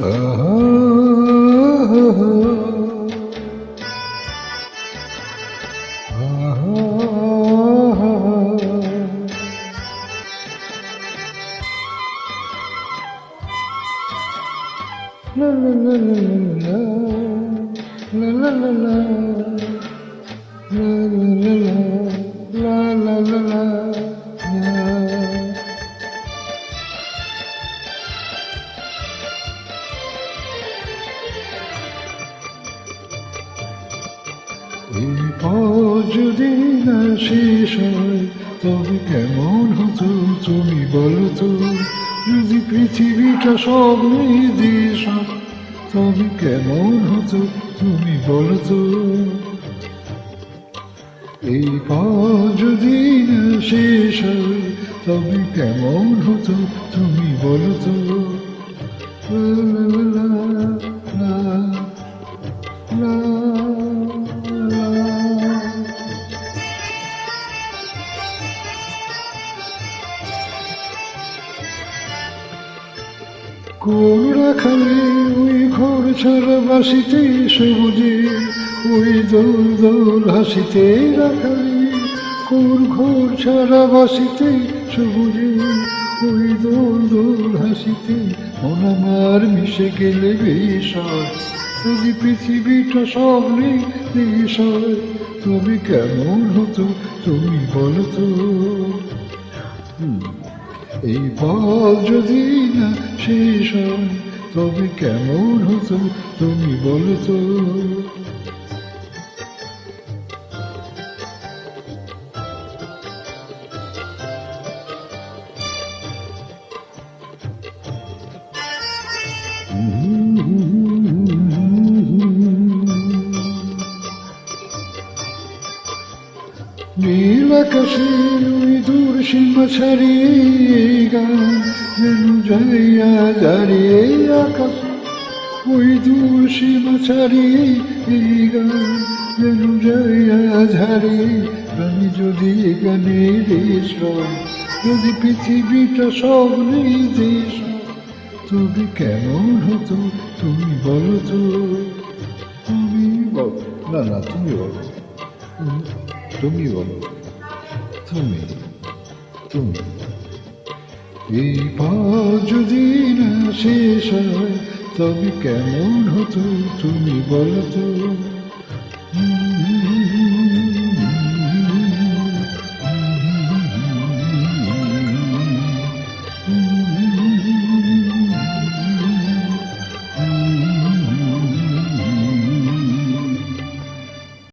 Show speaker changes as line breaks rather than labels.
La la la la la la la la la la la la. এই পথ যদি না শেষ হয় তবে কেমন হতো তুমি বলো তো, যদি পৃথিবীটা স্বপ্নে দেশ তবে কেমন হতো তুমি বলো তো। এই পথ যদি না শেষ হয় তবে কেমন হতো তুমি বলো তো। লা লা লা লা। কোন রাখালে ওই ঘর ছাড়া বাসিতে সবুজে, ওই দোল দোল হাসিতে রাখালে কোন ঘর ছাড়া বাসিতে সবুজে, ওই দোল দোল হাসিতে মন আমার মিশে গেলে বেশ হয়। যদি পৃথিবীটা স্বপ্নে দেশ হয় তবে কেমন হতো তুমি বলো তো। এই পথ যদি না শেষ হয় তবে কেমন হতো তুমি বলো তো। নীল আকাশে ওই দূর সীমা ছাড়িয়ে গান যেন যাইয়া দাঁড়িয়ে আকাশে, ওই দূর সীমা ছাড়িয়ে এই গান যেন যাইয়া ঝাড়িয়ে। আমি যদি এখানে দেশ হয়, যদি পৃথিবীটা স্বপ্নে দেশ হয় তবে কেমন হতো তুমি বলো তো। তুমি বলো না, না তুমি বলো, তুমি বলো, তুমি তুমি। এই পথ যদি না শেষ হয় তবে কেমন হতো তুমি বলো তো।